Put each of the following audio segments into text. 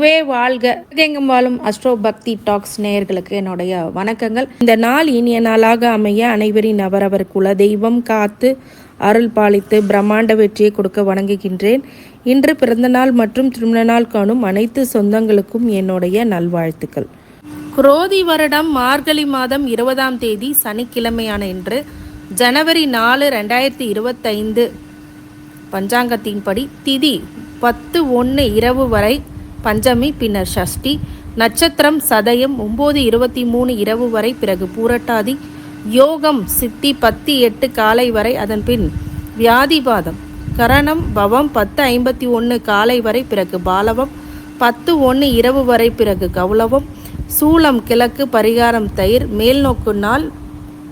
குருவே வாழ்க. எங்கும் வாழும் அஸ்ட்ரோ பக்தி டாக்ஸ் நேயர்களுக்கு என்னுடைய வணக்கங்கள். இந்த நாள் இனிய நாளாக அமைய அனைவரின் அவரவர் குல தெய்வம் காத்து அருள் பாலித்து பிரம்மாண்ட வெற்றியை கொடுக்க வணங்குகின்றேன். இன்று பிறந்தநாள் மற்றும் திருமண நாள் காணும் அனைத்து சொந்தங்களுக்கும் என்னுடைய நல்வாழ்த்துக்கள். குரோதி வருடம் மார்கழி மாதம் 20ஆம் தேதி சனிக்கிழமையான இன்று ஜனவரி 4, 2025 பஞ்சாங்கத்தின்படி திதி 10:01 இரவு வரை பஞ்சமி, பின்னர் ஷஷ்டி, நட்சத்திரம் சதயம் 9:23 இரவு வரை, பிறகு பூரட்டாதி, யோகம் சித்தி 10:08 காலை வரை, அதன் பின் வியாதிபாதம், கரணம் பவம் 10:51 காலை வரை, பிறகு பாலவம் 10:01 இரவு வரை, பிறகு கௌலவம், சூலம் கிழக்கு, பரிகாரம் தயிர், மேல்நோக்கு நாள்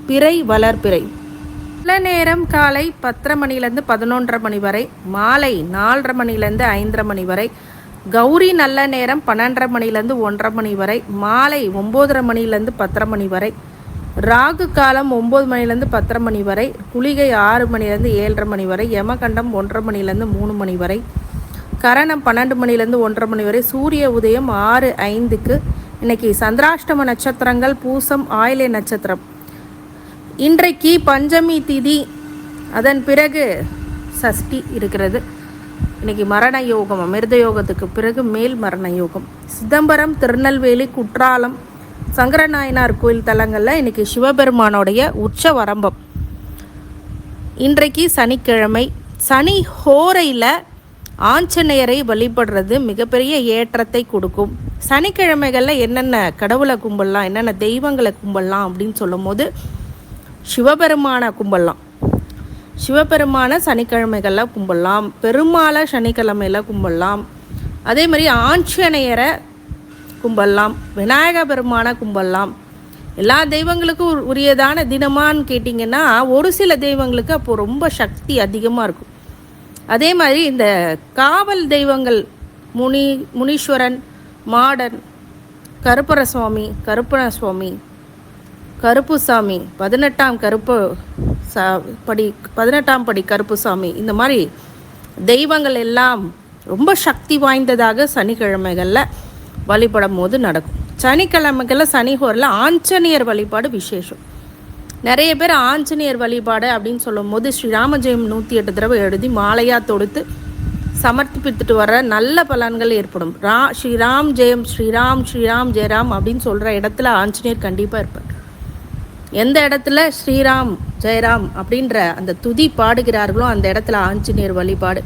பிறை வளர்பிறை. நல்ல நேரம் காலை 10:30 மணிலேருந்து 11:30 மணி வரை, மாலை 4:30 மணிலேருந்து 5:30 மணி வரை, கௌரி நல்ல நேரம் 12:30 மணிலேருந்து 1:30 மணி வரை, மாலை 9:30 மணிலேருந்து 10:30 மணி வரை, ராகு காலம் 9 மணிலேருந்து 10:30 மணி வரை, குளிகை 6 மணிலேருந்து 7:30 மணி வரை, யமகண்டம் 1:30 மணிலேருந்து 3 மணி வரை, கரணம் 12 மணிலேருந்து 1:30 மணி வரை, சூரிய உதயம் 6:05. இன்னைக்கு சந்திராஷ்டம நட்சத்திரங்கள் பூசம், ஆயிலை நட்சத்திரம். இன்றைக்கு பஞ்சமி திதி, அதன் பிறகு சஷ்டி இருக்கிறது. இன்றைக்கி மரண யோகம், அமிர்த யோகத்துக்கு பிறகு மேல் மரண யோகம். சிதம்பரம், திருநெல்வேலி, குற்றாலம், சங்கரநாயனார் கோயில் தலங்களில் இன்றைக்கி சிவபெருமானோடைய உற்சவரம்பம். இன்றைக்கு சனிக்கிழமை. சனி ஹோரையில் ஆஞ்சநேயரை வழிபடுறது மிகப்பெரிய ஏற்றத்தை கொடுக்கும். சனிக்கிழமைகளில் என்னென்ன கடவுளை கும்பிடலாம், என்னென்ன தெய்வங்களை கும்பிடலாம் அப்படின்னு சொல்லும் போது சிவபெருமானை கும்பிடலாம். சிவபெருமான சனிக்கிழமைகளில் கும்பிடலாம், பெருமாளை சனிக்கிழமையில் கும்பிடலாம், அதே மாதிரி ஆஞ்சநேயரை கும்பிடலாம், விநாயக பெருமானை கும்பிடலாம். எல்லா தெய்வங்களுக்கும் உரியதான தினமானு கேட்டிங்கன்னா ஒரு சில தெய்வங்களுக்கு அப்போது ரொம்ப சக்தி அதிகமாக இருக்கும். அதே மாதிரி இந்த காவல் தெய்வங்கள் முனீஸ்வரன், மாடன், கருப்பணசுவாமி, கருப்புசாமி, 18ஆம் படி கருப்புசாமி, இந்த மாதிரி தெய்வங்கள் எல்லாம் ரொம்ப சக்தி வாய்ந்ததாக சனிக்கிழமைகளில் வழிபடும் போது நடக்கும். சனிக்கிழமைகளில் சனிஹோரில் ஆஞ்சநேயர் வழிபாடு விசேஷம். நிறைய பேர் ஆஞ்சநேயர் வழிபாடு அப்படின்னு சொல்லும் போது ஸ்ரீராம ஜெயம் 108 தடவை எழுதி மாலையாக தொடுத்து சமர்ப்பித்துட்டு வர நல்ல பலன்கள் ஏற்படும். ஸ்ரீராம் ஜெயம், ஸ்ரீராம் ஜெயராம் அப்படின்னு சொல்கிற இடத்துல ஆஞ்சநேயர் கண்டிப்பாக இருப்பார். எந்த இடத்துல ஸ்ரீராம் ஜெயராம் அப்படின்ற அந்த துதி பாடுகிறார்களோ அந்த இடத்துல ஆஞ்சநேயர் வழிபாடு,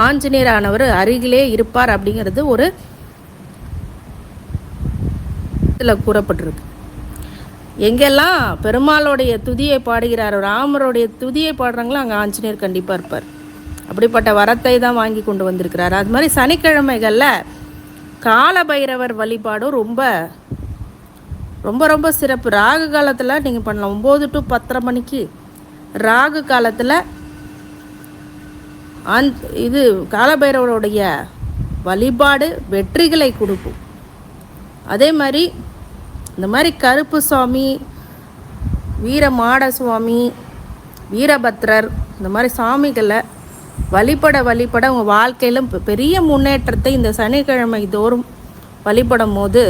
ஆஞ்சநேயர் ஆனவர் அருகிலே இருப்பார் அப்படிங்கிறது ஒரு இதில் கூறப்பட்டிருக்கு. எங்கெல்லாம் பெருமாளுடைய துதியை பாடுகிறாரோ, ராமருடைய துதியை பாடுறாங்களோ அங்கே ஆஞ்சநேயர் கண்டிப்பாக இருப்பார். அப்படிப்பட்ட வரத்தை தான் வாங்கி கொண்டு வந்திருக்கிறார். அது மாதிரி சனிக்கிழமைகளில் கால பைரவர் வழிபாடும் ரொம்ப ரொம்ப சிறப்பு. ராகு காலத்தில் நீங்கள் பண்ணலாம். 9 to 10:30 மணிக்கு ராகு காலத்தில் இது காலபைரவருடைய வழிபாடு வெற்றிகளை கொடுக்கும். அதே மாதிரி இந்த மாதிரி கருப்பு சுவாமி, வீரமாட சுவாமி, வீரபத்ரர், இந்த மாதிரி சாமிகளை வழிபட உங்கள் வாழ்க்கையிலும் பெரிய முன்னேற்றத்தை இந்த சனிக்கிழமை தோறும் வழிபடும் போது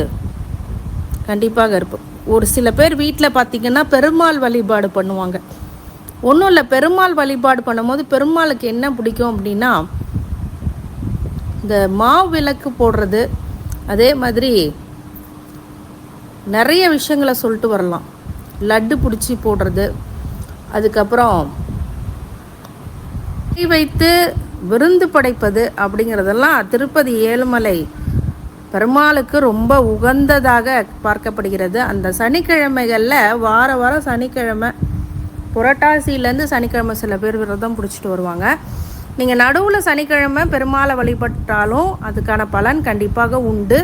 கண்டிப்பாக இருப்போம். ஒரு சில பேர் வீட்டில் பார்த்திங்கன்னா பெருமாள் வழிபாடு பண்ணுவாங்க. ஒன்றும் இல்லை, பெருமாள் வழிபாடு பண்ணும்போது பெருமாளுக்கு என்ன பிடிக்கும் அப்படின்னா இந்த மாவு விளக்கு போடுறது, அதே மாதிரி நிறைய விஷயங்களை சொல்லிட்டு வரலாம். லட்டு பிடிச்சி போடுறது, அதுக்கப்புறம் வைத்து விருந்து படைப்பது அப்படிங்கிறதெல்லாம் திருப்பதி ஏழுமலை பெருமாளுக்கு ரொம்ப உகந்ததாக பார்க்கப்படுகிறது. அந்த சனிக்கிழமைகளில் வாரம் சனிக்கிழமை, புரட்டாசியிலேருந்து சனிக்கிழமை சில பேர் விரதம் பிடிச்சிட்டு வருவாங்க. நீங்கள் நடுவில் சனிக்கிழமை பெருமாளை வழிபட்டாலும் அதுக்கான பலன் கண்டிப்பாக உண்டு.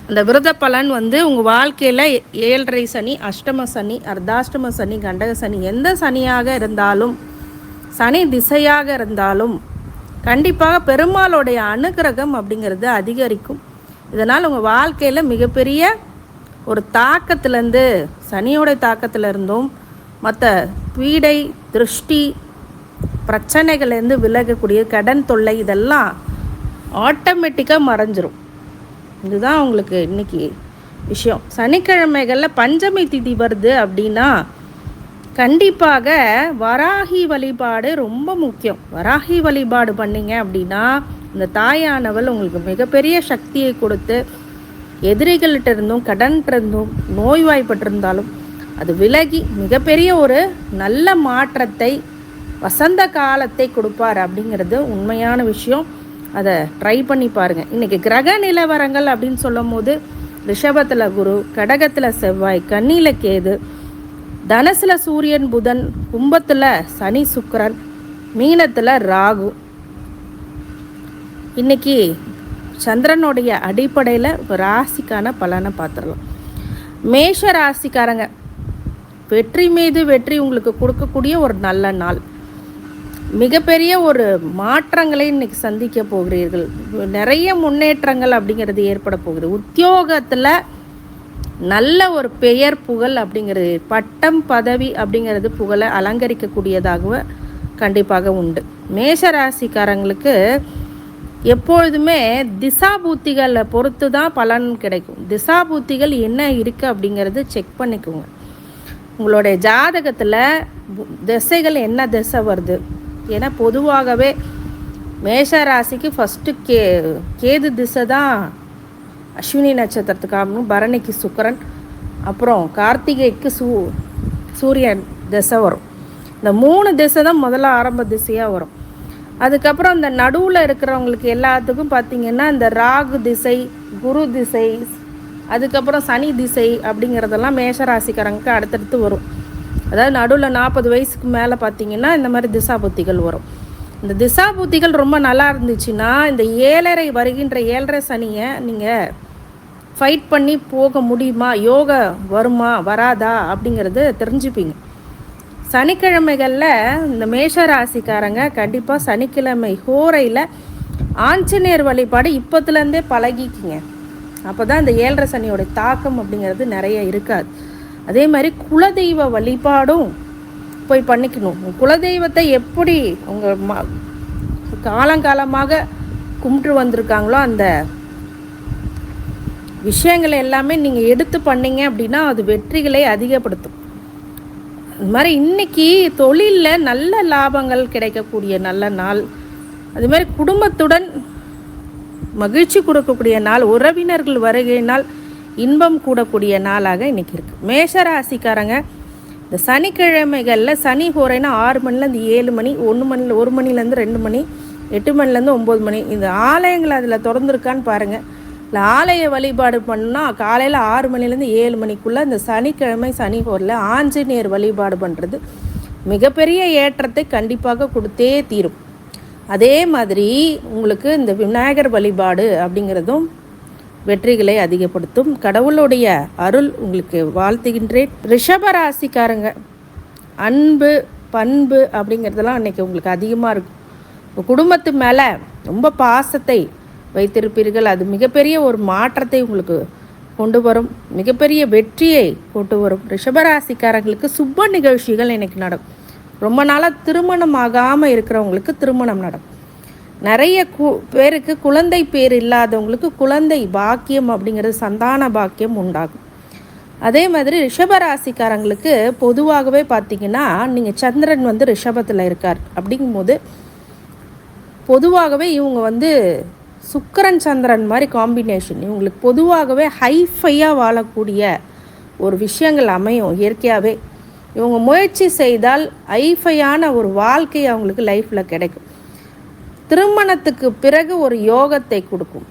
அந்த விரத பலன் உங்கள் வாழ்க்கையில் 7.5 சனி, அஷ்டம சனி, அர்த்தாஷ்டம சனி, கண்டக சனி, எந்த சனியாக இருந்தாலும், சனி திசையாக இருந்தாலும் கண்டிப்பாக பெருமாளுடைய அனுகிரகம் அப்படிங்கிறது அதிகரிக்கும். இதனால் உங்கள் வாழ்க்கையில் மிகப்பெரிய ஒரு தாக்கத்திலேருந்து, சனியோட தாக்கத்திலிருந்தும் மற்ற பீடை, திருஷ்டி, பிரச்சனைகள்லேருந்து விலகக்கூடிய கடன் தொல்லை இதெல்லாம் ஆட்டோமேட்டிக்காக மறைஞ்சிரும். இதுதான் உங்களுக்கு இன்றைக்கி விஷயம். சனிக்கிழமைகளில் பஞ்சமி திதி வருது அப்படின்னா கண்டிப்பாக வராகி வழிபாடு ரொம்ப முக்கியம். வராகி வழிபாடு பண்ணிங்க அப்படின்னா இந்த தாயானவள் உங்களுக்கு மிகப்பெரிய சக்தியை கொடுத்து எதிரிகள்கிட்ட இருந்தும் கடன்கிருந்தும் நோய்வாய்ப்பட்டிருந்தாலும் அது விலகி மிகப்பெரிய ஒரு நல்ல மாற்றத்தை வசந்த காலத்தை கொடுப்பார் அப்படிங்கிறது உண்மையான விஷயம். அதை ட்ரை பண்ணி பாருங்கள். இன்றைக்கி கிரக நிலவரங்கள் அப்படின்னு சொல்லும் போது ரிஷபத்தில் குரு, கடகத்தில் செவ்வாய், கன்னியில் கேது, தனுசில் சூரியன் புதன், கும்பத்தில் சனி சுக்கிரன், மீனத்தில் ராகு. இன்றைக்கி சந்திரனுடைய அடிப்படையில் ராசிக்கான பலனை பார்த்துடலாம். மேஷ ராசிக்காரங்க வெற்றி மீது வெற்றி உங்களுக்கு கொடுக்கக்கூடிய ஒரு நல்ல நாள். மிகப்பெரிய ஒரு மாற்றங்களை இன்றைக்கி சந்திக்க போகிறீர்கள். நிறைய முன்னேற்றங்கள் அப்படிங்கிறது ஏற்பட போகுது. உத்தியோகத்தில் நல்ல ஒரு பெயர் புகழ் அப்படிங்கிறது, பட்டம் பதவி அப்படிங்கிறது புகழை அலங்கரிக்கக்கூடியதாகவே கண்டிப்பாக உண்டு. மேஷ ராசிக்காரங்களுக்கு எப்பொழுதுமே திசாபூத்திகளை பொறுத்து தான் பலன் கிடைக்கும். திசாபூத்திகள் என்ன இருக்குது அப்படிங்கிறது செக் பண்ணிக்கோங்க. உங்களுடைய ஜாதகத்தில் திசைகள் என்ன திசை வருது. ஏன்னா பொதுவாகவே மேஷ ராசிக்கு ஃபஸ்ட்டு கேது திசை தான் அஸ்வினி நட்சத்திரத்துக்கு ஆகணும், பரணிக்கு சுக்கிரன், அப்புறம் கார்த்திகைக்கு சூரியன் திசை வரும். இந்த 3 திசை தான் முதல்ல ஆரம்ப திசையாக வரும். அதுக்கப்புறம் இந்த நடுவில் இருக்கிறவங்களுக்கு எல்லாத்துக்கும் பார்த்திங்கன்னா இந்த ராகு திசை, குரு திசை, அதுக்கப்புறம் சனி திசை அப்படிங்கிறதெல்லாம் மேஷராசிக்காரங்களுக்கு அடுத்தடுத்து வரும். அதாவது நடுவில் 40 வயசுக்கு மேலே பார்த்திங்கன்னா இந்த மாதிரி திசாபுத்திகள் வரும். இந்த திசாபுத்திகள் ரொம்ப நல்லா இருந்துச்சுன்னா இந்த 7.5 வருகின்ற 7.5 சனியை நீங்கள் ஃபைட் பண்ணி போக முடியுமா, யோகா வருமா வராதா அப்படிங்கிறது தெரிஞ்சுப்பீங்க. சனிக்கிழமைகளில் இந்த மேஷ ராசிக்காரங்க கண்டிப்பாக சனிக்கிழமை ஹோரையில் ஆஞ்சநேயர் வழிபாடு இப்போத்துலேருந்தே பழகிக்கிங்க. அப்போ தான் இந்த 7.5 சனியோடைய தாக்கம் அப்படிங்கிறது நிறைய இருக்காது. அதே மாதிரி குலதெய்வ வழிபாடும் போய் பண்ணிக்கணும். குலதெய்வத்தை எப்படி உங்கள் காலங்காலமாக கும்பிட்டு வந்திருக்காங்களோ அந்த விஷயங்களை எல்லாமே நீங்கள் எடுத்து பண்ணீங்க அப்படின்னா அது வெற்றிகளை அதிகப்படுத்தும். அது மாதிரி இன்றைக்கி தொழிலில் நல்ல லாபங்கள் கிடைக்கக்கூடிய நல்ல நாள். அது மாதிரி குடும்பத்துடன் மகிழ்ச்சி கொடுக்கக்கூடிய நாள், உறவினர்கள் வருகையினால் இன்பம் கூடக்கூடிய நாளாக இன்றைக்கி இருக்குது. மேஷராசிக்காரங்க இந்த சனிக்கிழமைகளில் சனி ஹோரைனா 6 மணிலேருந்து 7 மணி, 1 மணிலேருந்து 2 மணி, 8 மணிலேருந்து 9 மணி. இந்த ஆலயங்கள் அதில் திறந்துருக்கான்னு பாருங்கள். இல்லை ஆலய வழிபாடு பண்ணால் காலையில் 6 மணிலேருந்து 7 மணிக்குள்ளே இந்த சனிக்கிழமை சனி ஹோரில் ஆஞ்சநேயர் வழிபாடு பண்ணுறது மிகப்பெரிய ஏற்றத்தை கண்டிப்பாக கொடுத்தே தீரும். அதே மாதிரி உங்களுக்கு இந்த விநாயகர் வழிபாடு அப்படிங்கிறதும் வெற்றிகளை அதிகப்படுத்தும். கடவுளுடைய அருள் உங்களுக்கு வாழ்த்துகின்றேன். ரிஷபராசிக்காரங்க அன்பு பண்பு அப்படிங்கிறதெல்லாம் அன்றைக்கி உங்களுக்கு அதிகமாக இருக்கும். குடும்பத்து மேலே ரொம்ப பாசத்தை வைத்திருப்பீர்கள். அது மிகப்பெரிய ஒரு மாற்றத்தை உங்களுக்கு கொண்டு வரும், மிகப்பெரிய வெற்றியை கொண்டு வரும். ரிஷபராசிக்காரங்களுக்கு சுப நிகழ்ச்சிகள் இன்றைக்கி நடக்கும். ரொம்ப நாளாக திருமணம் ஆகாமல் இருக்கிறவங்களுக்கு திருமணம் நடக்கும். நிறைய பேருக்கு குழந்தை பேர் இல்லாதவங்களுக்கு குழந்தை பாக்கியம் அப்படிங்கிறது சந்தான பாக்கியம் உண்டாகும். அதே மாதிரி ரிஷபராசிக்காரங்களுக்கு பொதுவாகவே பார்த்திங்கன்னா நீங்கள் சந்திரன் வந்து ரிஷபத்தில் இருக்கார் அப்படிங்கும்போது பொதுவாகவே இவங்க சுக்கிரன் சந்திரன் மாதிரி காம்பினேஷன். இவங்களுக்கு பொதுவாகவே ஹைஃபையாக வாழக்கூடிய ஒரு விஷயங்கள் அமையும். இயற்கையாகவே இவங்க முயற்சி செய்தால் ஹைஃபையான ஒரு வாழ்க்கை அவங்களுக்கு லைஃப்பில் கிடைக்கும். திருமணத்துக்கு பிறகு ஒரு யோகத்தை கொடுக்கும்,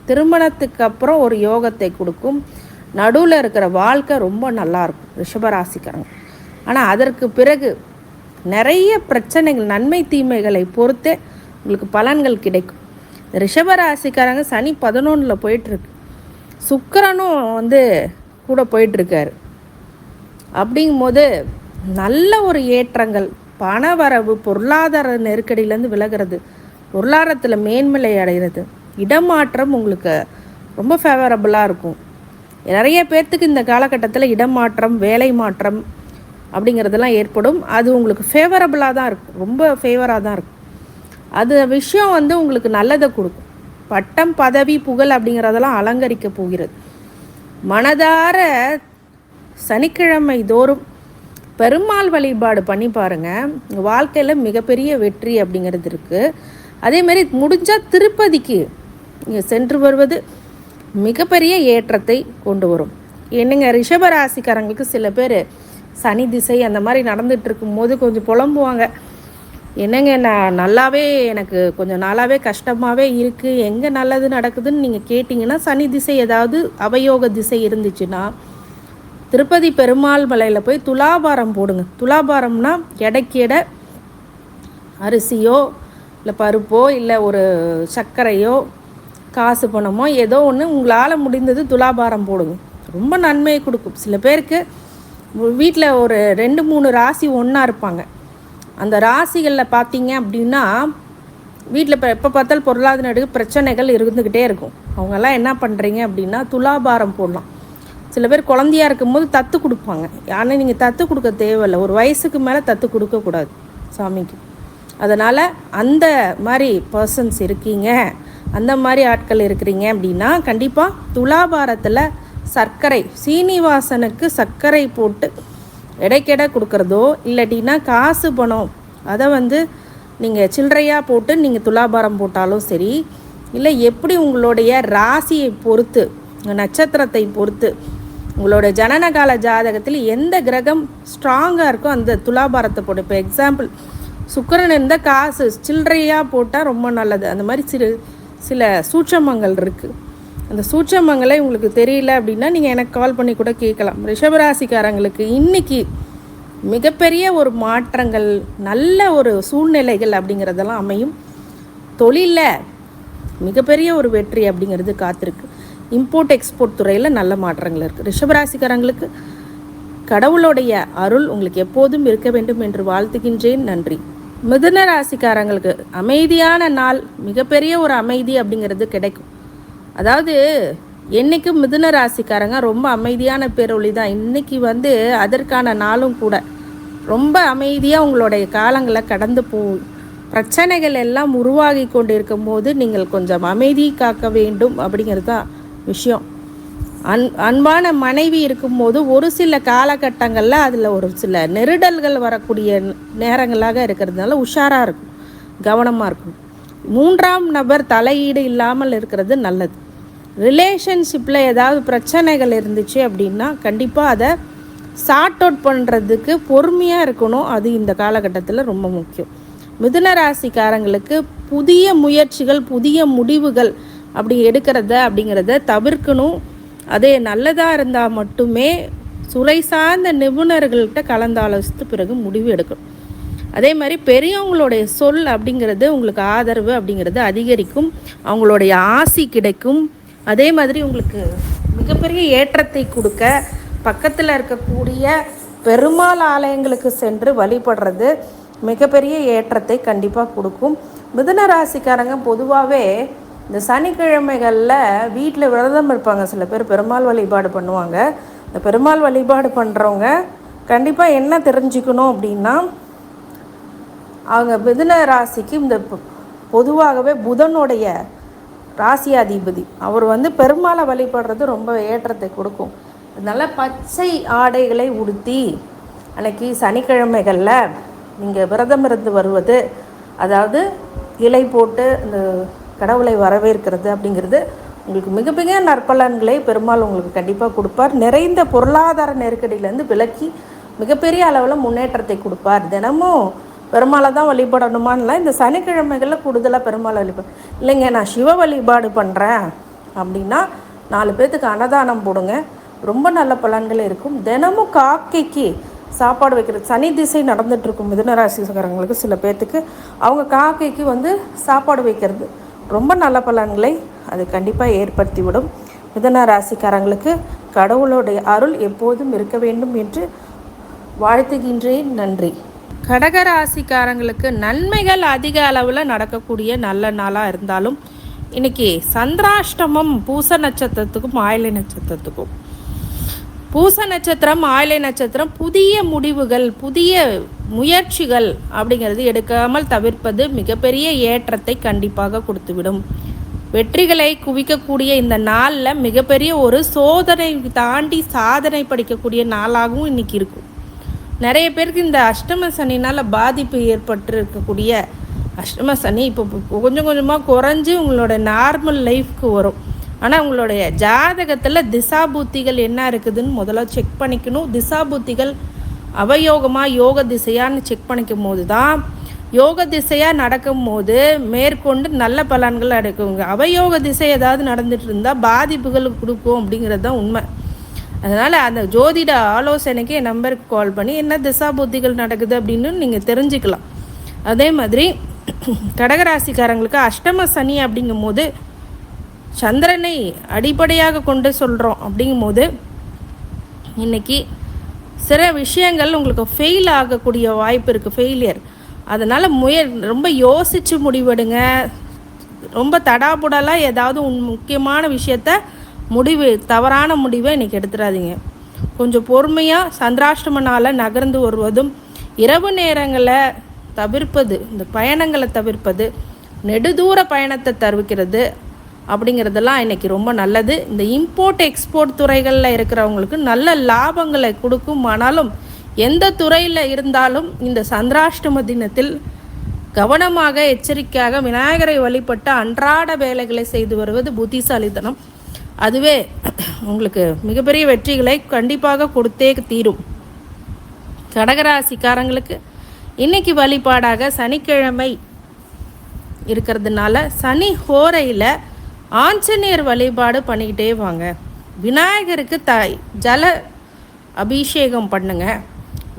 திருமணத்துக்கு அப்புறம் ஒரு யோகத்தை கொடுக்கும். நடுவில் இருக்கிற வாழ்க்கை ரொம்ப நல்லாயிருக்கும் ரிஷபராசிக்காரங்க. ஆனால் அதற்கு பிறகு நிறைய பிரச்சனைகள், நன்மை தீமைகளை பொறுத்தே உங்களுக்கு பலன்கள் கிடைக்கும். ரிஷபராசிக்காரங்க சனி 11 போயிட்டுருக்கு, சுக்கிரனும் கூட போயிட்டுருக்காரு. அப்படிங்கும்போது நல்ல ஒரு ஏற்றங்கள், பணவரவு, பொருளாதார நெருக்கடியிலேருந்து விலகிறது, பொருளாதாரத்தில் மேன்மையை அடைகிறது, இடமாற்றம் உங்களுக்கு ரொம்ப ஃபேவரபுளாக இருக்கும். நிறைய பேர்த்துக்கு இந்த காலகட்டத்தில் இடமாற்றம், வேலை மாற்றம் அப்படிங்கிறதெல்லாம் ஏற்படும். அது உங்களுக்கு ஃபேவரபுளாக தான் இருக்கும், ரொம்ப ஃபேவராக தான் இருக்கும். அது விஷயம் உங்களுக்கு நல்லதை கொடுக்கும். பட்டம் பதவி புகழ் அப்படிங்கிறதெல்லாம் அலங்கரிக்க போகிறது. மனதார சனிக்கிழமை தோறும் பெருமாள் வழிபாடு பண்ணி பாருங்கள், உங்கள் வாழ்க்கையில் மிகப்பெரிய வெற்றி அப்படிங்கிறது இருக்குது. அதேமாரி முடிஞ்சால் திருப்பதிக்கு நீங்கள் சென்று வருவது மிகப்பெரிய ஏற்றத்தை கொண்டு வரும். என்னங்க, ரிஷபராசிக்காரங்களுக்கு சில பேர் சனி திசை அந்த மாதிரி நடந்துகிட்டு இருக்கும்போது கொஞ்சம் புலம்புவாங்க. என்னங்க, நான் நல்லாவே எனக்கு கொஞ்சம் நாளாகவே கஷ்டமாகவே இருக்குது, எங்கே நல்லது நடக்குதுன்னு நீங்கள் கேட்டிங்கன்னா, சனி திசை ஏதாவது அவயோக திசை இருந்துச்சுன்னா திருப்பதி பெருமாள் மலையில் போய் துலாபாரம் போடுங்க. துலாபாரம்னா எடைக்கு எடை அரிசியோ இல்லை பருப்போ இல்லை ஒரு சர்க்கரையோ காசு பணமோ ஏதோ ஒன்று உங்களால் முடிந்தது துலாபாரம் போடுங்க. ரொம்ப நன்மையை கொடுக்கும். சில பேருக்கு வீட்டில் ஒரு 2-3 ராசி ஒன்றா இருப்பாங்க. அந்த ராசிகளில் பார்த்தீங்க அப்படின்னா வீட்டில் இப்போ எப்போ பார்த்தாலும் பொருளாதார பிரச்சனைகள் இருந்துக்கிட்டே இருக்கும். அவங்கெல்லாம் என்ன பண்ணுறீங்க அப்படின்னா துலாபாரம் போடலாம். சில பேர் குழந்தையாக இருக்கும்போது தத்து கொடுப்பாங்க. ஆனால் நீங்கள் தத்து கொடுக்க தேவையில்லை. ஒரு வயசுக்கு மேலே தத்து கொடுக்கக்கூடாது சாமிக்கு. அதனால் அந்த மாதிரி பர்சன்ஸ் இருக்கீங்க, அந்த மாதிரி ஆட்கள் இருக்கிறீங்க அப்படின்னா கண்டிப்பாக துலாபாரத்தில் சர்க்கரை, சீனிவாசனுக்கு சர்க்கரை போட்டு எடைக்கெடை கொடுக்குறதோ இல்லாட்டினா காசு பணம் அதை நீங்கள் சில்லறையாக போட்டு நீங்கள் துலாபாரம் போட்டாலும் சரி, இல்லை எப்படி உங்களுடைய ராசியை பொறுத்து நட்சத்திரத்தை பொறுத்து உங்களோட ஜனனகால ஜாதகத்தில் எந்த கிரகம் ஸ்ட்ராங்காக இருக்கோ அந்த துலாபாரத்தை போட்டு, இப்போ எக்ஸாம்பிள் சுக்கிரன் இருந்தால் காசு சில்லறையாக போட்டால் ரொம்ப நல்லது. அந்த மாதிரி சில சூட்சமங்கள் இருக்குது. அந்த சூட்சமங்களை உங்களுக்கு தெரியல அப்படின்னா நீங்கள் எனக்கு கால் பண்ணி கூட கேட்கலாம். ரிஷபராசிக்காரங்களுக்கு இன்றைக்கி மிகப்பெரிய ஒரு மாற்றங்கள், நல்ல ஒரு சூழ்நிலைகள் அப்படிங்கிறதெல்லாம் அமையும். தொழிலில் மிகப்பெரிய ஒரு வெற்றி அப்படிங்கிறது காத்திருக்கு. இம்போர்ட் எக்ஸ்போர்ட் துறையில் நல்ல மாற்றங்கள் இருக்குது. ரிஷபராசிக்காரங்களுக்கு கடவுளுடைய அருள் உங்களுக்கு எப்போதும் இருக்க வேண்டும் என்று வாழ்த்துகின்றேன். நன்றி. மிதுன ராசிக்காரங்களுக்கு அமைதியான நாள், மிகப்பெரிய ஒரு அமைதி அப்படிங்கிறது கிடைக்கும். அதாவது என்றைக்கும் மிதுன ராசிக்காரங்க ரொம்ப அமைதியான பேரொழி தான். இன்றைக்கி அதற்கான நாளும் கூட ரொம்ப அமைதியாக உங்களுடைய காலங்களை கடந்து போகும். பிரச்சனைகள் எல்லாம் உருவாகி கொண்டு இருக்கும் போது நீங்கள் கொஞ்சம் அமைதி காக்க வேண்டும் அப்படிங்கிறது தான் விஷயம். அன்பான மனைவி இருக்கும்போது ஒரு சில காலகட்டங்களில் அதில் ஒரு சில நெருடல்கள் வரக்கூடிய நேரங்களாக இருக்கிறதுனால உஷாராக இருக்கும், கவனமாக இருக்கும். 3ஆம் நபர் தலையீடு இல்லாமல் இருக்கிறது நல்லது. ரிலேஷன்ஷிப்பில் ஏதாவது பிரச்சனைகள் இருந்துச்சு அப்படின்னா கண்டிப்பாக அதை சார்ட் அவுட் பண்ணுறதுக்கு பொறுமையாக இருக்கணும். அது இந்த காலகட்டத்தில் ரொம்ப முக்கியம். மிதுன ராசிக்காரங்களுக்கு புதிய முயற்சிகள், புதிய முடிவுகள் அப்படி அப்படிங்கிறத தவிர்க்கணும். அதே நல்லதாக இருந்தால் மட்டுமே சுரை சார்ந்த நிபுணர்கள்கிட்ட கலந்தாலோசித்து பிறகு முடிவு எடுக்கணும். அதே மாதிரி பெரியவங்களுடைய சொல் அப்படிங்கிறது உங்களுக்கு ஆதரவு அப்படிங்கிறது அதிகரிக்கும், அவங்களுடைய ஆசி கிடைக்கும். அதே மாதிரி உங்களுக்கு மிகப்பெரிய ஏற்றத்தை கொடுக்க பக்கத்தில் இருக்கக்கூடிய பெருமாள் ஆலயங்களுக்கு சென்று வழிபடுறது மிகப்பெரிய ஏற்றத்தை கண்டிப்பாக கொடுக்கும். மிதுன ராசிக்காரங்க பொதுவாகவே இந்த சனிக்கிழமைகளில் வீட்டில் விரதம் இருப்பாங்க. சில பேர் பெருமாள் வழிபாடு பண்ணுவாங்க. இந்த பெருமாள் வழிபாடு பண்ணுறவங்க கண்டிப்பாக என்ன தெரிஞ்சுக்கணும் அப்படின்னா, அவங்க மிதுன ராசிக்கு இந்த பொதுவாகவே புதனுடைய ராசியாதிபதி அவர் பெருமாளை வழிபடுறது ரொம்ப ஏற்றத்தை கொடுக்கும். அதனால் பச்சை ஆடைகளை உடுத்தி அன்னைக்கு சனிக்கிழமைகளில் நீங்கள் விரதம் இருந்து வருவது, அதாவது இலை போட்டு இந்த கடவுளை வரவேற்கிறது அப்படிங்கிறது உங்களுக்கு மிகப்பெரிய நற்பலன்களை பெருமாள் உங்களுக்கு கண்டிப்பாக கொடுப்பார். நிறைந்த பொருளாதார நெருக்கடியிலேருந்து விலக்கி மிகப்பெரிய அளவில் முன்னேற்றத்தை கொடுப்பார். தினமும் பெருமாளை தான் வழிபடணுமான்லாம் இந்த சனிக்கிழமைகளில் கூடுதலாக பெருமாளை வழிபாடு இல்லைங்க, நான் சிவ வழிபாடு பண்ணுறேன் அப்படின்னா 4 பேர்த்துக்கு அன்னதானம் போடுங்க, ரொம்ப நல்ல பலன்கள் இருக்கும். தினமும் காக்கைக்கு சாப்பாடு வைக்கிறது, சனி திசை நடந்துகிட்ருக்கும் மிதுனராசிக்காரங்களுக்கு சில பேர்த்துக்கு அவங்க காக்கைக்கு சாப்பாடு வைக்கிறது ரொம்ப நல்ல பலன்களை அது கண்டிப்பாக ஏற்படுத்திவிடும். மிதுன ராசிக்காரங்களுக்கு கடவுளுடைய அருள் எப்போதும் இருக்க வேண்டும் என்று வாழ்த்துகின்றேன். நன்றி. கடகராசிக்காரங்களுக்கு நன்மைகள் அதிக அளவில் நடக்கக்கூடிய நல்ல நாளாக இருந்தாலும் இன்றைக்கி சந்திராஷ்டமம் பூச நட்சத்திரத்துக்கும் ஆயிலை நட்சத்திரத்துக்கும். பூச நட்சத்திரம் ஆயிலை நட்சத்திரம் புதிய முடிவுகள், புதிய முயற்சிகள் அப்படிங்கிறது எடுக்காமல் தவிர்ப்பது மிகப்பெரிய ஏற்றத்தை கண்டிப்பாக கொடுத்துவிடும். வெற்றிகளை குவிக்கக்கூடிய இந்த நாளில் மிகப்பெரிய ஒரு சோதனை தாண்டி சாதனை படிக்கக்கூடிய நாளாகவும் இன்றைக்கி இருக்கும். நிறைய பேருக்கு இந்த அஷ்டம சனினால் பாதிப்பு ஏற்பட்டு இருக்கக்கூடிய அஷ்டம சனி இப்போ கொஞ்சம் கொஞ்சமாக குறைஞ்சி உங்களோட நார்மல் லைஃப்க்கு வரும். ஆனால் உங்களுடைய ஜாதகத்தில் திசாபுத்திகள் என்ன இருக்குதுன்னு முதல்ல செக் பண்ணிக்கணும். திசாபுத்திகள் அவயோகமாக யோக திசையான்னு செக் பண்ணிக்கும் போது தான் யோக திசையாக நடக்கும் போது மேற்கொண்டு நல்ல பலன்கள் அடைக்குங்க. அவயோக திசை ஏதாவது நடந்துட்டு இருந்தால் பாதிப்புகள் கொடுக்கும் அப்படிங்கிறது தான் உண்மை. அதனால் அந்த ஜோதிட ஆலோசனைக்கு என் நம்பருக்கு கால் பண்ணி என்ன திசா புத்திகள் நடக்குது அப்படின்னு நீங்கள் தெரிஞ்சுக்கலாம். அதே மாதிரி கடகராசிக்காரங்களுக்கு அஷ்டம சனி அப்படிங்கும் போது சந்திரனை அடிப்படையாக கொண்டு சொல்கிறோம். அப்படிங்கும் போது இன்றைக்கி சில விஷயங்கள் உங்களுக்கு ஃபெயில் ஆகக்கூடிய வாய்ப்பு இருக்குது, ஃபெயிலியர். அதனால் ரொம்ப யோசித்து முடிவெடுங்க. ரொம்ப தடாபுடலாக ஏதாவது முக்கியமான விஷயத்த தவறான முடிவை இன்றைக்கி எடுத்துடாதீங்க. கொஞ்சம் பொறுமையாக சந்திராஷ்டம நாளை நகர்ந்து வருவதும், இரவு நேரங்களை தவிர்ப்பது, இந்த பயணங்களை தவிர்ப்பது, நெடுதூர பயணத்தை தவிர்க்கிறது அப்படிங்கிறதெல்லாம் இன்றைக்கி ரொம்ப நல்லது. இந்த இம்போர்ட் எக்ஸ்போர்ட் துறைகளில் இருக்கிறவங்களுக்கு நல்ல லாபங்களை கொடுக்கும். ஆனாலும் எந்த துறையில் இருந்தாலும் இந்த சந்திராஷ்டம தினத்தில் கவனமாக எச்சரிக்கையாக விநாயகரை வழிபட்டு அன்றாட வேலைகளை செய்து வருவது புத்திசாலித்தனம். அதுவே உங்களுக்கு மிகப்பெரிய வெற்றிகளை கண்டிப்பாக கொடுத்தே தீரும். கடகராசிக்காரங்களுக்கு இன்னைக்கு வழிபாடாக சனிக்கிழமை இருக்கிறதுனால சனி ஹோரையில் ஆஞ்சநேயர் வழிபாடு பண்ணிக்கிட்டே வாங்க. விநாயகருக்கு ஜல அபிஷேகம் பண்ணுங்க,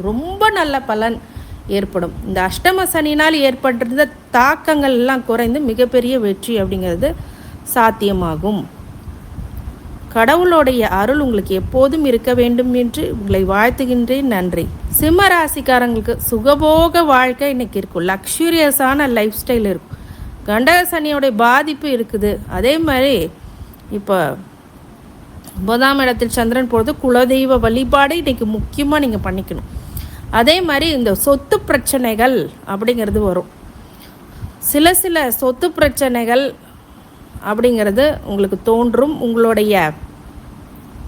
ரொம்ப நல்ல பலன் ஏற்படும். இந்த அஷ்டம சனினால் ஏற்பட்டிருந்த தாக்கங்கள் எல்லாம் குறைந்து மிகப்பெரிய வெற்றி அப்படிங்கிறது சாத்தியமாகும். கடவுளுடைய அருள் உங்களுக்கு எப்போதும் இருக்க வேண்டும் என்று உங்களை வாழ்த்துகின்றேன். நன்றி. சிம்ம ராசிக்காரங்களுக்கு சுகபோக வாழ்க்கை இன்னைக்கு இருக்கும், லக்ஸூரியஸான லைஃப் ஸ்டைல் இருக்கும். கண்டக சனியோடைய பாதிப்பு இருக்குது. அதே மாதிரி இப்போ 9ஆம் இடத்தில் சந்திரன் போகிறது, குலதெய்வ வழிபாடு இன்றைக்கி முக்கியமாக நீங்கள் பண்ணிக்கணும். அதே மாதிரி இந்த சொத்து பிரச்சனைகள் அப்படிங்கிறது வரும். சில சொத்து பிரச்சனைகள் அப்படிங்கிறது உங்களுக்கு தோன்றும். உங்களுடைய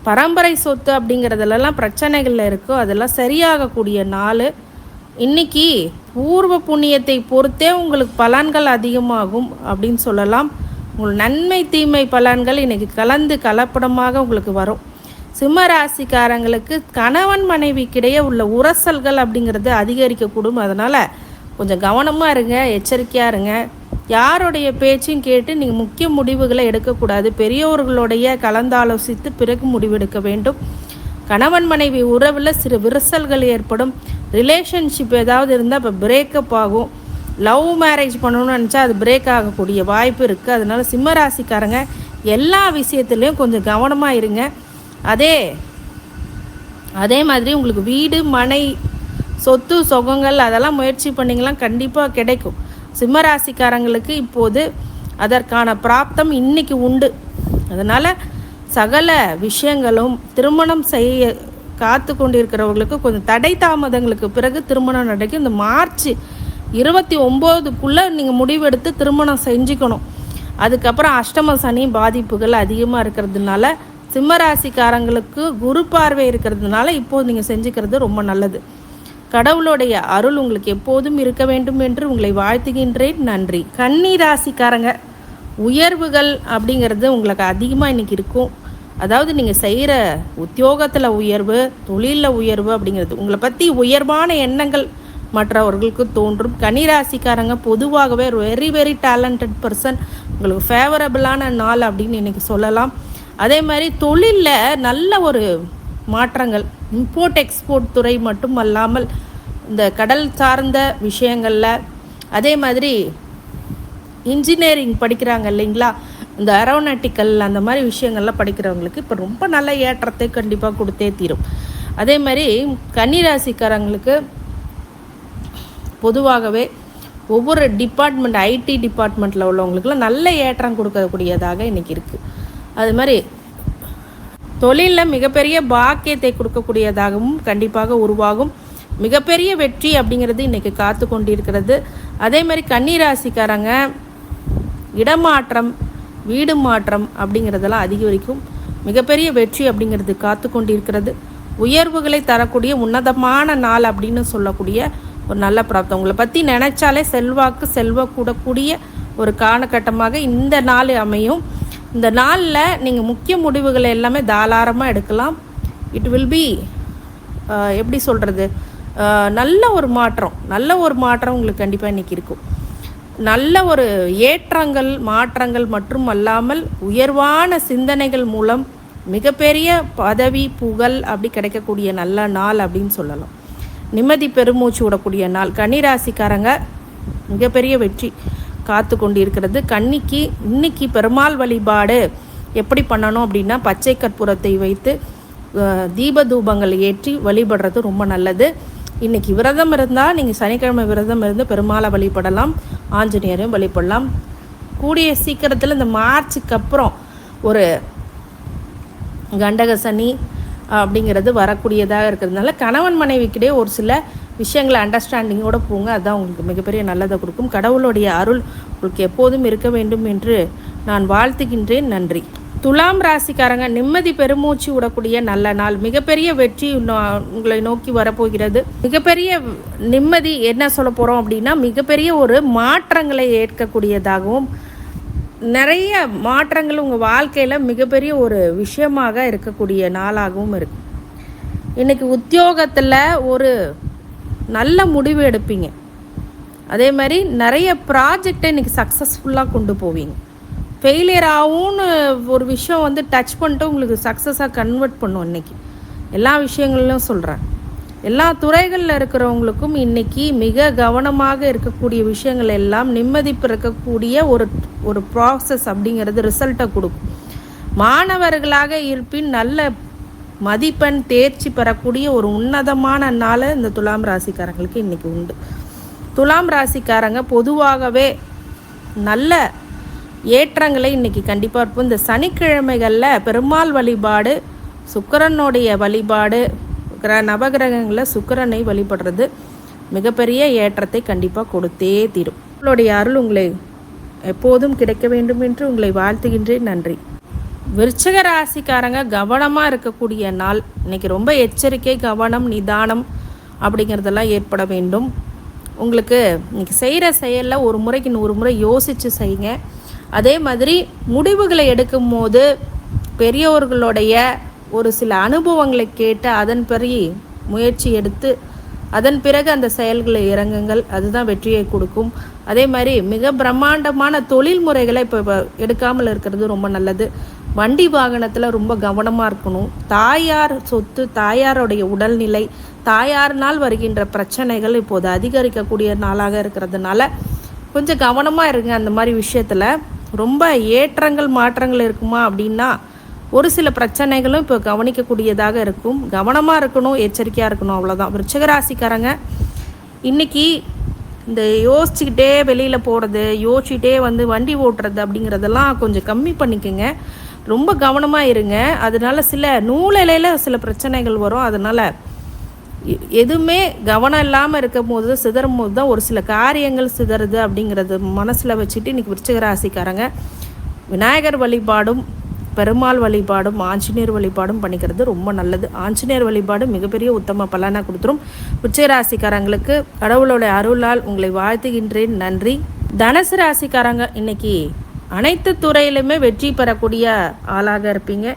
பரம்பரை சொத்து அப்படிங்கிறதுலலாம் பிரச்சனைகள் இருக்கோ அதெல்லாம் சரியாகக்கூடிய நாள் இன்றைக்கி. பூர்வ புண்ணியத்தை பொறுத்தே உங்களுக்கு பலன்கள் அதிகமாகும் அப்படின்னு சொல்லலாம். உங்கள் நன்மை தீமை பலன்கள் இன்றைக்கி கலப்படமாக உங்களுக்கு வரும். சிம்ம ராசிக்காரங்களுக்கு கணவன் மனைவிக்கிடையே உள்ள உரசல்கள் அப்படிங்கிறது அதிகரிக்கக்கூடும். அதனால் கொஞ்சம் கவனமாக இருங்க, எச்சரிக்கையாக இருங்க. யாருடைய பேச்சையும் கேட்டு நீங்கள் முக்கிய முடிவுகளை எடுக்கக்கூடாது. பெரியோர்களுடைய கலந்தாலோசித்து பிறகு முடிவெடுக்க வேண்டும். கணவன் மனைவி உறவில் சிறு விரிசல்கள் ஏற்படும். ரிலேஷன்ஷிப் ஏதாவது இருந்தால் இப்போ பிரேக்கப் ஆகும். லவ் மேரேஜ் பண்ணணும்னு நினச்சா அது பிரேக் ஆகக்கூடிய வாய்ப்பு இருக்குது. அதனால் சிம்ம ராசிக்காரங்க எல்லா விஷயத்துலேயும் கொஞ்சம் கவனமாக இருங்க. அதே மாதிரி உங்களுக்கு வீடு மனை சொத்து சொகங்கள் அதெல்லாம் முயற்சி பண்ணிங்களாம் கண்டிப்பாக கிடைக்கும். சிம்மராசிக்காரங்களுக்கு இப்போது அதற்கான பிராப்தம் இன்னைக்கு உண்டு. அதனால் சகல விஷயங்களும் திருமணம் செய்ய காத்து கொண்டிருக்கிறவர்களுக்கு கொஞ்சம் தடை தாமதங்களுக்கு பிறகு திருமணம் நடக்கும். இந்த மார்ச் 29க்குள்ளே நீங்கள் முடிவெடுத்து திருமணம் செஞ்சுக்கணும். அதுக்கப்புறம் அஷ்டம சனி பாதிப்புகள் அதிகமாக இருக்கிறதுனால சிம்மராசிக்காரங்களுக்கு குரு பார்வை இருக்கிறதுனால இப்போது நீங்கள் செஞ்சுக்கிறது ரொம்ப நல்லது. கடவுளுடைய அருள் உங்களுக்கு எப்போதும் இருக்க வேண்டும் என்று உங்களை வாழ்த்துகின்றேன். நன்றி. கன்னி ராசிக்காரங்க உயர்வுகள் அப்படிங்கிறது உங்களுக்கு அதிகமாக இன்றைக்கி இருக்கும். அதாவது நீங்கள் செய்கிற உத்தியோகத்தில் உயர்வு, தொழிலில் உயர்வு அப்படிங்கிறது உங்களை பற்றி உயர்வான எண்ணங்கள் மற்றவர்களுக்கு தோன்றும். கன்னிராசிக்காரங்க பொதுவாகவே வெரி வெரி டேலண்டட் பர்சன், உங்களுக்கு ஃபேவரபிளான நாள் அப்படின்னு இன்றைக்கி சொல்லலாம். அதே மாதிரி தொழிலில் நல்ல ஒரு மாற்றங்கள், இம்போர்ட் எக்ஸ்போர்ட் துறை மட்டும் அல்லாமல் இந்த கடல் சார்ந்த விஷயங்களில், அதே மாதிரி இன்ஜினியரிங் படிக்கிறாங்க இல்லைங்களா, இந்த ஏரோநாட்டிக்கல் அந்த மாதிரி விஷயங்கள்லாம் படிக்கிறவங்களுக்கு இப்போ ரொம்ப நல்ல ஏற்றத்தை கண்டிப்பாக கொடுத்தே தீரும். அதே மாதிரி கன்னிராசிக்காரங்களுக்கு பொதுவாகவே ஒவ்வொரு டிபார்ட்மெண்ட், ஐடி டிபார்ட்மெண்ட்டில் உள்ளவங்களுக்குலாம் நல்ல ஏற்றம் கொடுக்கக்கூடியதாக இன்றைக்கி இருக்குது. அது மாதிரி தொழிலில் மிகப்பெரிய பாக்கியத்தை கொடுக்கக்கூடியதாகவும் கண்டிப்பாக உருவாகும். மிகப்பெரிய வெற்றி அப்படிங்கிறது இன்றைக்கி காத்து கொண்டிருக்கிறது. அதே மாதிரி கன்னிராசிக்காரங்க இடமாற்றம், வீடு மாற்றம் அப்படிங்கிறதெல்லாம் அதிகரிக்கும். மிகப்பெரிய வெற்றி அப்படிங்கிறது காத்து கொண்டிருக்கிறது. உயர்வுகளை தரக்கூடிய உன்னதமான நாள் அப்படின்னு சொல்லக்கூடிய ஒரு நல்ல பிராப்தம். உங்களை பற்றி நினைச்சாலே செல்வாக்கு கூடக்கூடிய ஒரு காலகட்டமாக இந்த நாள் அமையும். இந்த நாளில் நீங்கள் முக்கிய முடிவுகளை எல்லாமே தாராளமாக எடுக்கலாம். இட் வில் பி எப்படி சொல்கிறது, நல்ல ஒரு மாற்றம் உங்களுக்கு கண்டிப்பாக இன்றைக்கி இருக்கும். நல்ல ஒரு மாற்றங்கள் மற்றும் அல்லாமல் உயர்வான சிந்தனைகள் மூலம் மிகப்பெரிய பதவி புகழ் அப்படி கிடைக்கக்கூடிய நல்ல நாள் அப்படின்னு சொல்லலாம். நிம்மதி பெருமூச்சு விடக்கூடிய நாள். கன்னிராசிக்காரங்க மிகப்பெரிய வெற்றி காத்து கொண்டிருக்கிறது. இன்னைக்கு பெருமாள் வழிபாடு எப்படி பண்ணணும் அப்படின்னா, பச்சை கற்பூரத்தை வைத்து தீப தூபங்கள் ஏற்றி வழிபடுறது ரொம்ப நல்லது. இன்றைக்கி விரதம் இருந்தால் நீங்கள் சனிக்கிழமை விரதம் இருந்து பெருமாளை வழிபடலாம், ஆஞ்சநேயரையும் வழிபடலாம். கூடிய சீக்கிரத்தில் இந்த மார்ச்சுக்கு அப்புறம் ஒரு கண்டக சனி அப்படிங்கிறது வரக்கூடியதாக இருக்கிறதுனால கணவன் மனைவிக்கிட்டே ஒரு சில விஷயங்களை அண்டர்ஸ்டாண்டிங்கோடு போங்க. அதுதான் உங்களுக்கு மிகப்பெரிய நல்லதை கொடுக்கும். கடவுளுடைய அருள் உங்களுக்கு எப்போதும் இருக்க வேண்டும் என்று நான் வாழ்த்துகின்றேன். நன்றி. துலாம் ராசிக்காரங்க நிம்மதி பெருமூச்சு விடக்கூடிய நல்ல நாள். மிகப்பெரிய வெற்றி உங்களை நோக்கி வரப்போகிறது. மிகப்பெரிய நிம்மதி என்ன சொல்ல போகிறோம் அப்படின்னா, மிகப்பெரிய ஒரு மாற்றங்களை ஏற்கக்கூடியதாகவும் நிறைய மாற்றங்கள் உங்கள் வாழ்க்கையில் மிகப்பெரிய ஒரு விஷயமாக இருக்கக்கூடிய நாளாகவும் இருக்குது. இன்றைக்கி உத்தியோகத்தில் ஒரு நல்ல முடிவு எடுப்பீங்க. அதே மாதிரி நிறைய ப்ராஜெக்டை இன்றைக்கி சக்ஸஸ்ஃபுல்லாக கொண்டு போவீங்க. ஃபெயிலியர் ஆகும்னு ஒரு விஷயம் டச் பண்ணிட்டு உங்களுக்கு சக்ஸஸாக கன்வெர்ட் பண்ணும். இன்றைக்கி எல்லா விஷயங்கள்லையும் சொல்கிறேன், எல்லா துறைகளில் இருக்கிறவங்களுக்கும் இன்றைக்கி மிக கவனமாக இருக்கக்கூடிய விஷயங்கள் எல்லாம் நிம்மதி பிறக்கக்கூடிய ஒரு ப்ராசஸ் அப்படிங்கிறது ரிசல்ட்டை கொடுக்கும். மாணவர்களாக இருப்பின் நல்ல மதிப்பெண் தேர்ச்சி பெறக்கூடிய ஒரு உன்னதமான நாள் இந்த துலாம் ராசிக்காரங்களுக்கு இன்றைக்கி உண்டு. துலாம் ராசிக்காரங்க பொதுவாகவே நல்ல ஏற்றங்களை இன்றைக்கி கண்டிப்பாக இருப்போம். இந்த சனிக்கிழமைகளில் பெருமாள் வழிபாடு, சுக்கிரனுடைய வழிபாடு, நவகிரகங்களில் சுக்கிரனை வழிபடுறது மிகப்பெரிய ஏற்றத்தை கண்டிப்பாக கொடுத்தே தீரும். உங்களுடைய அருள் உங்களை எப்போதும் கிடைக்க வேண்டும் என்று உங்களை வாழ்த்துகின்றேன். நன்றி. விருச்சிக ராசிக்காரங்க கவனமாக இருக்கக்கூடிய நாள். இன்றைக்கி ரொம்ப எச்சரிக்கை, கவனம், நிதானம் அப்படிங்கிறதெல்லாம் ஏற்பட வேண்டும். உங்களுக்கு இன்றைக்கி செய்கிற செயலில் ஒரு முறைக்கு 100 முறை யோசித்து செய்யுங்க. அதே மாதிரி முடிவுகளை எடுக்கும் போது பெரியவர்களுடைய ஒரு சில அனுபவங்களை கேட்டு அதன் பிறகு முயற்சி எடுத்து அதன் பிறகு அந்த செயல்களை இறங்குங்கள். அதுதான் வெற்றியை கொடுக்கும். அதே மாதிரி மிக பிரம்மாண்டமான தொழில் முறைகளை இப்போ எடுக்காமல் இருக்கிறது ரொம்ப நல்லது. வண்டி வாகனத்தில் ரொம்ப கவனமாக இருக்கணும். தாயார் சொத்து, தாயாருடைய உடல்நிலை, தாயாரினால் வருகின்ற பிரச்சனைகள் இப்போது அதிகரிக்கக்கூடிய நாளாக இருக்கிறதுனால கொஞ்சம் கவனமாக இருங்க. அந்த மாதிரி விஷயத்தில் ரொம்ப ஏற்றங்கள் மாற்றங்கள் இருக்குமா அப்படின்னா ஒரு சில பிரச்சனைகளும் இப்போ கவனிக்கக்கூடியதாக இருக்கும். கவனமாக இருக்கணும், எச்சரிக்கையாக இருக்கணும், அவ்வளோதான். விருச்சிக ராசிக்காரங்க இன்றைக்கி இந்த யோசிச்சுக்கிட்டே வெளியில் போகிறது, யோசிச்சுட்டே வண்டி ஓட்டுறது அப்படிங்கிறதெல்லாம் கொஞ்சம் கம்மி பண்ணிக்கோங்க. ரொம்ப கவனமாக இருங்க. அதனால் சில நூலிலையில் சில பிரச்சனைகள் வரும். அதனால் எதுவுமே கவனம் இல்லாமல் இருக்கும் போது சிதறும் போது தான் ஒரு சில காரியங்கள் சிதறுது அப்படிங்கிறது மனசில் வச்சுட்டு இன்றைக்கி விருச்சிக ராசிக்காரங்க விநாயகர் வழிபாடும், பெருமாள் வழிபாடும், ஆஞ்சநேயர் வழிபாடும் பண்ணிக்கிறது ரொம்ப நல்லது. ஆஞ்சநேயர் வழிபாடு மிகப்பெரிய உத்தம பலனாக கொடுத்துரும். விருச்சிக ராசிக்காரங்களுக்கு கடவுளோட அருளால் உங்களை வாழ்த்துகின்றேன். நன்றி. தனுசு ராசிக்காரங்க இன்றைக்கி அனைத்து துறையிலுமே வெற்றி பெறக்கூடிய ஆளாக இருப்பீங்க.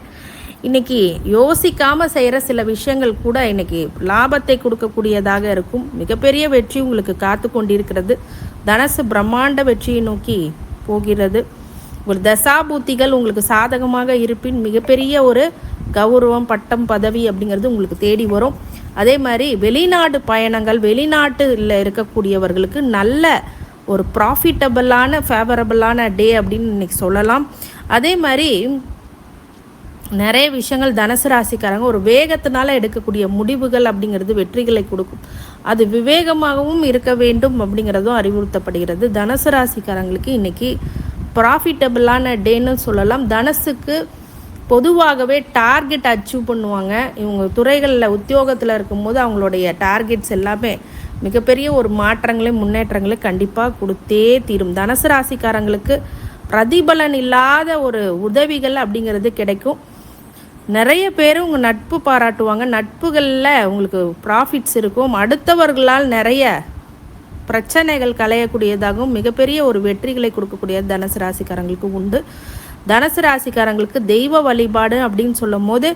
இன்றைக்கி யோசிக்காமல் செய்கிற சில விஷயங்கள் கூட இன்றைக்கி லாபத்தை கொடுக்கக்கூடியதாக இருக்கும். மிகப்பெரிய வெற்றி உங்களுக்கு காத்து கொண்டிருக்கிறது. தனுசு பிரம்மாண்ட வெற்றியை நோக்கி போகிறது. ஒரு தசாபூத்திகள் உங்களுக்கு சாதகமாக இருப்பின் மிகப்பெரிய ஒரு கௌரவம், பட்டம், பதவி அப்படிங்கிறது உங்களுக்கு தேடி வரும். அதே மாதிரி வெளிநாடு பயணங்கள், வெளிநாட்டில் இருக்கக்கூடியவர்களுக்கு நல்ல ஒரு ப்ராஃபிட்டபிளான ஃபேவரபிளான டே அப்படின்னு இன்றைக்கி சொல்லலாம். அதே மாதிரி நிறைய விஷயங்கள் தனுசு ராசிக்காரங்க ஒரு வேகத்தினால எடுக்கக்கூடிய முடிவுகள் அப்படிங்கிறது வெற்றிகளை கொடுக்கும். அது விவேகமாகவும் இருக்க வேண்டும் அப்படிங்கிறதும் அறிவுறுத்தப்படுகிறது. தனுசு ராசிக்காரங்களுக்கு இன்றைக்கி ப்ராஃபிட்டபிளான டேன்னு சொல்லலாம். தனுசுக்கு பொதுவாகவே டார்கெட் அச்சீவ் பண்ணுவாங்க. இவங்க துறைகளில் உத்தியோகத்தில் இருக்கும்போது அவங்களுடைய டார்கெட்ஸ் எல்லாமே மிகப்பெரிய ஒரு மாற்றங்களையும் முன்னேற்றங்களையும் கண்டிப்பாக கொடுத்தே தீரும். தனுசு ராசிக்காரங்களுக்கு பிரதிபலன் இல்லாத ஒரு உதவிகள் அப்படிங்கிறது கிடைக்கும். நிறைய பேர் உங்கள் நட்பு பாராட்டுவாங்க. நட்புகளில் உங்களுக்கு ப்ராஃபிட்ஸ் இருக்கும். அடுத்தவர்களால் நிறைய பிரச்சனைகள் களையக்கூடியதாகவும் மிகப்பெரிய ஒரு வெற்றிகளை கொடுக்கக்கூடிய தனுசு ராசிக்காரங்களுக்கு உண்டு. தனுசு ராசிக்காரங்களுக்கு தெய்வ வழிபாடு அப்படின்னு சொல்லும் போது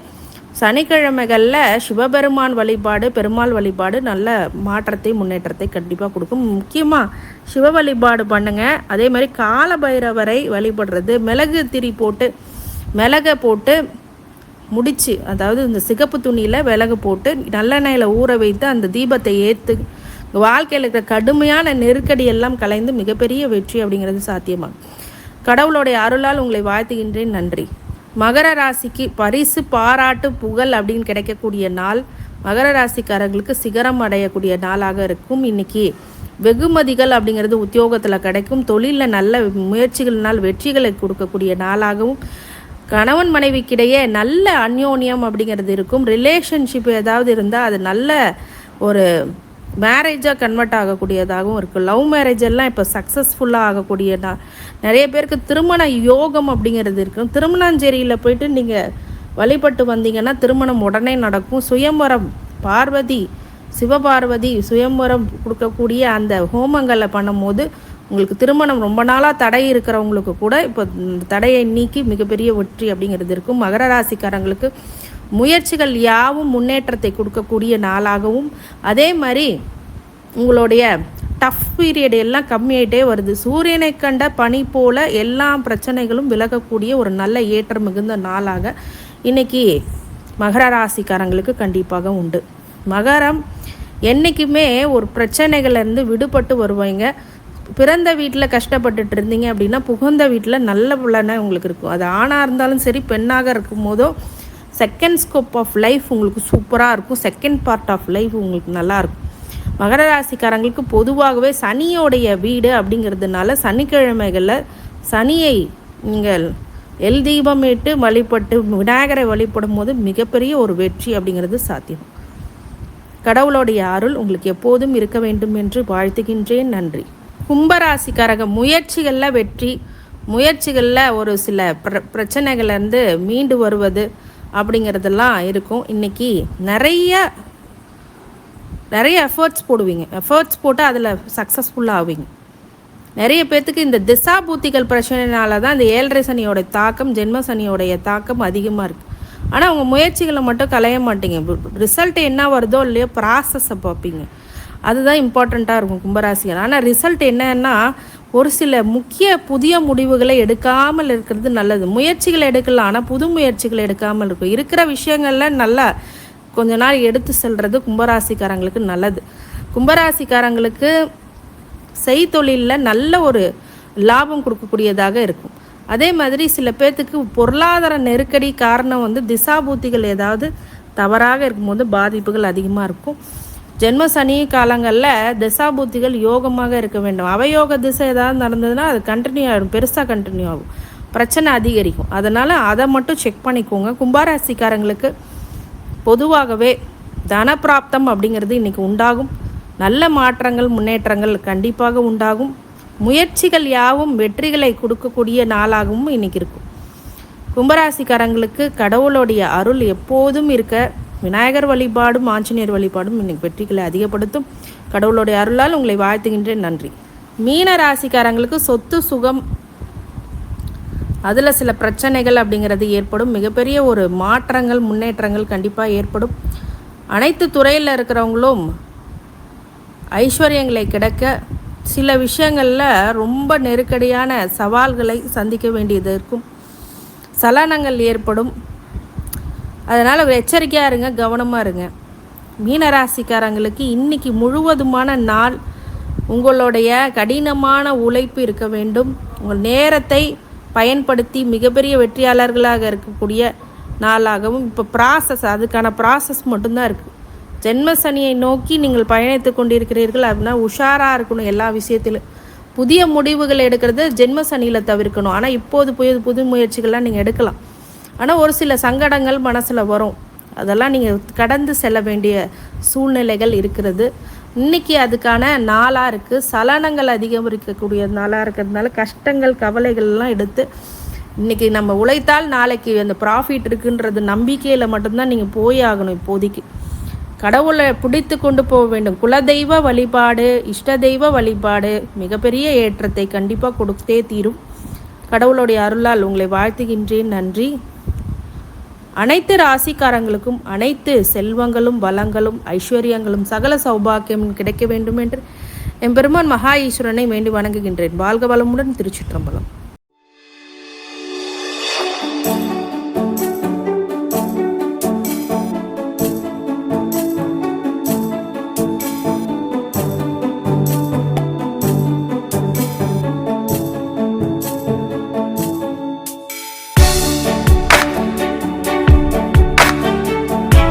சனிக்கிழமைகளில் சிவபெருமான் வழிபாடு, பெருமாள் வழிபாடு நல்ல மாற்றத்தை முன்னேற்றத்தை கண்டிப்பாக கொடுக்கும். முக்கியமாக சிவ வழிபாடு பண்ணுங்கள். அதே மாதிரி கால பைரவரை வழிபடுறது, மிளகு திரி போட்டு மிளகை போட்டு முடிச்சு, அதாவது இந்த சிகப்பு துணியில் விலகு போட்டு நல்லெண்ணெயில் ஊற வைத்து அந்த தீபத்தை ஏற்று வாழ்க்கையில் இருக்கிற கடுமையான நெருக்கடி எல்லாம் கலைந்து மிகப்பெரிய வெற்றி அப்படிங்கிறது சாத்தியமாகும். கடவுளுடைய அருளால் உங்களை வாழ்த்துகின்றேன். நன்றி. மகர ராசிக்கு பரிசு, பாராட்டு, புகழ் அப்படின்னு கிடைக்கக்கூடிய நாள். மகர ராசிக்காரர்களுக்கு சிகரம் அடையக்கூடிய நாளாக இருக்கும். இன்னைக்கு வெகுமதிகள் அப்படிங்கிறது உத்தியோகத்தில் கிடைக்கும். தொழிலில் நல்ல முயற்சிகள்னால் வெற்றிகளை கொடுக்கக்கூடிய நாளாகவும், கணவன் மனைவிக்கிடையே நல்ல அந்யோன்யம் அப்படிங்கிறது இருக்கும். ரிலேஷன்ஷிப் ஏதாவது இருந்தால் அது நல்ல ஒரு மேரேஜாக கன்வெர்ட் ஆகக்கூடியதாகவும் இருக்குது. லவ் மேரேஜ் எல்லாம் இப்போ சக்ஸஸ்ஃபுல்லாக ஆகக்கூடிய நிறைய பேருக்கு திருமண யோகம் அப்படிங்கிறது இருக்கும். திருமணஞ்சேரியில் போயிட்டு நீங்கள் வழிபட்டு வந்தீங்கன்னா திருமணம் உடனே நடக்கும். சுயம்பரம் பார்வதி, சிவபார்வதி சுயம்பரம் கொடுக்கக்கூடிய அந்த ஹோமங்களை பண்ணும்போது உங்களுக்கு திருமணம் ரொம்ப நாளாக தடை இருக்கிறவங்களுக்கு கூட இப்போ தடையை நீக்கி மிகப்பெரிய வெற்றி அப்படிங்கிறது இருக்கும். மகர ராசிக்காரங்களுக்கு முயற்சிகள் யாவும் முன்னேற்றத்தை கொடுக்கக்கூடிய நாளாகவும், அதே மாதிரி உங்களுடைய டஃப் பீரியட் எல்லாம் கம்மியாயிட்டே வருது. சூரியனை கண்ட பனி போல எல்லா பிரச்சனைகளும் விலகக்கூடிய ஒரு நல்ல ஏற்றம் மிகுந்த நாளாக இன்னைக்கு மகர ராசிக்காரங்களுக்கு கண்டிப்பாக உண்டு. மகரம் என்றைக்குமே ஒரு பிரச்சனைகள்லேருந்து விடுபட்டு வருவாங்க. பிறந்த வீட்டில் கஷ்டப்பட்டுட்டு இருந்தீங்க அப்படின்னா புகுந்த வீட்டில் நல்ல பலனை உங்களுக்கு இருக்கும். அது ஆணாக இருந்தாலும் சரி, பெண்ணாக இருக்கும் போதோ செகண்ட் ஸ்கோப் ஆஃப் லைஃப் உங்களுக்கு சூப்பராக இருக்கும். செகண்ட் பார்ட் ஆஃப் லைஃப் உங்களுக்கு நல்லாயிருக்கும். மகர ராசிக்காரங்களுக்கு பொதுவாகவே சனியோடைய வீடு அப்படிங்கிறதுனால சனிக்கிழமைகளில் சனியை நீங்கள் எல் தீபமிட்டு வழிபட்டு விநாயகரை வழிபடும் போது மிகப்பெரிய ஒரு வெற்றி அப்படிங்கிறது சாத்தியம். கடவுளுடைய அருள் உங்களுக்கு எப்போதும் இருக்க வேண்டும் என்று வாழ்த்துகின்றேன். நன்றி. கும்பராசிக்காரங்க முயற்சிகளில் வெற்றி, முயற்சிகளில் ஒரு சில பிரச்சனைகள்லேருந்து மீண்டு வருவது அப்படிங்கிறதெல்லாம் இருக்கும். இன்றைக்கி நிறைய எஃபர்ட்ஸ் போடுவீங்க. எஃபர்ட்ஸ் போட்டு அதில் சக்ஸஸ்ஃபுல்லாக ஆவீங்க. நிறைய பேர்த்துக்கு இந்த திசா பூத்திகள் பிரச்சனைனால தான் இந்த 7.5 சனியோட தாக்கம், ஜென்ம சனியோடைய தாக்கம் அதிகமாக இருக்குது. ஆனால் உங்கள் முயற்சிகளை மட்டும் களைய மாட்டீங்க. ரிசல்ட் என்ன வருதோ இல்லையோ ப்ராசஸை பார்ப்பீங்க. அதுதான் இம்பார்ட்டண்ட்டாக இருக்கும் கும்பராசிகள். ஆனால் ரிசல்ட் என்னன்னா ஒரு சில முக்கிய புதிய முடிவுகளை எடுக்காமல் இருக்கிறது நல்லது. முயற்சிகளை எடுக்கலாம், ஆனால் புது முயற்சிகளை எடுக்காமல் இருக்கும். இருக்கிற விஷயங்களில் நல்லா கொஞ்ச நாள் எடுத்து செல்வது கும்பராசிக்காரங்களுக்கு நல்லது. கும்பராசிக்காரங்களுக்கு செய்தொழிலில் நல்ல ஒரு லாபம் கொடுக்கக்கூடியதாக இருக்கும். அதே மாதிரி சில பேர்த்துக்கு பொருளாதார நெருக்கடி காரணம் திசாபூத்திகள் ஏதாவது தவறாக இருக்கும்போது பாதிப்புகள் அதிகமாக இருக்கும். ஜென்ம சனி காலங்களில் திசாபூத்திகள் யோகமாக இருக்க வேண்டும். அவயோக திசை ஏதாவது நடந்ததுன்னா அது கண்டினியூ ஆகிடும், பெருசாக கண்டினியூ ஆகும், பிரச்சனை அதிகரிக்கும். அதனால் அதை மட்டும் செக் பண்ணிக்கோங்க. கும்பராசிக்காரங்களுக்கு பொதுவாகவே தனப்பிராப்தம் அப்படிங்கிறது இன்றைக்கி உண்டாகும். நல்ல மாற்றங்கள், முன்னேற்றங்கள் கண்டிப்பாக உண்டாகும். முயற்சிகள் யாவும் வெற்றிகளை கொடுக்கக்கூடிய நாளாகவும் இன்றைக்கி இருக்கும். கும்பராசிக்காரங்களுக்கு கடவுளுடைய அருள் எப்போதும் இருக்க விநாயகர் வழிபாடும் ஆஞ்சநேயர் வழிபாடும் இன்றைக்கி வெற்றிகளை அதிகப்படுத்தும். கடவுளுடைய அருளால் உங்களை வாழ்த்துகின்றேன். நன்றி. மீன ராசிக்காரங்களுக்கு சொத்து சுகம் அதில் சில பிரச்சனைகள் அப்படிங்கிறது ஏற்படும். மிகப்பெரிய ஒரு மாற்றங்கள், முன்னேற்றங்கள் கண்டிப்பாக ஏற்படும். அனைத்து துறையில் இருக்கிறவங்களும் ஐஸ்வர்யங்களை கிடைக்க சில விஷயங்களில் ரொம்ப நெருக்கடியான சவால்களை சந்திக்க வேண்டியது இருக்கும். சலனங்கள் ஏற்படும். அதனால் எச்சரிக்கையாக இருங்க, கவனமாக இருங்க. மீனராசிக்காரங்களுக்கு இன்றைக்கி முழுவதுமான நாள் உங்களுடைய கடினமான உழைப்பு இருக்க வேண்டும். உங்கள் நேரத்தை பயன்படுத்தி மிகப்பெரிய வெற்றியாளர்களாக இருக்கக்கூடிய நாளாகவும் இப்போ அதுக்கான ப்ராசஸ் மட்டும்தான் இருக்குது. ஜென்ம சனியை நோக்கி நீங்கள் பயணித்து கொண்டிருக்கிறீர்கள் அப்படின்னா உஷாராக இருக்கணும். எல்லா விஷயத்திலும் புதிய முடிவுகள் எடுக்கிறது ஜென்ம சனியில் தவிர்க்கணும். ஆனால் இப்போது புது முயற்சிகள்லாம் நீங்கள் எடுக்கலாம். ஆனால் ஒரு சில சங்கடங்கள் மனசில் வரும். அதெல்லாம் நீங்கள் கடந்து செல்ல வேண்டிய சூழ்நிலைகள் இருக்கிறது. இன்றைக்கி அதுக்கான நாளாக இருக்குது. சலனங்கள் அதிகம் இருக்கக்கூடிய நாளாக இருக்கிறதுனால கஷ்டங்கள் கவலைகள்லாம் எடுத்து இன்றைக்கி நம்ம உழைத்தால் நாளைக்கு அந்த ப்ராஃபிட் இருக்குன்றது நம்பிக்கையில் மட்டும்தான் நீங்கள் போய் ஆகணும். இப்போதைக்கு கடவுளை பிடித்து கொண்டு போக வேண்டும். குலதெய்வ வழிபாடு, இஷ்ட தெய்வ வழிபாடு மிகப்பெரிய ஏற்றத்தை கண்டிப்பாக கொடுத்தே தீரும். கடவுளுடைய அருளால் உங்களை வாழ்த்துகின்றேன். நன்றி. அனைத்து ராசிக்காரங்களுக்கும் அனைத்து செல்வங்களும் வளங்களும் ஐஸ்வர்யங்களும் சகல சௌபாக்கியமும் கிடைக்க வேண்டும் என்று எம்பெருமான் மகா ஈஸ்வரனை வேண்டி வணங்குகின்றேன். வாழ்க வளமுடன். திருச்சிற்றம்பலம்.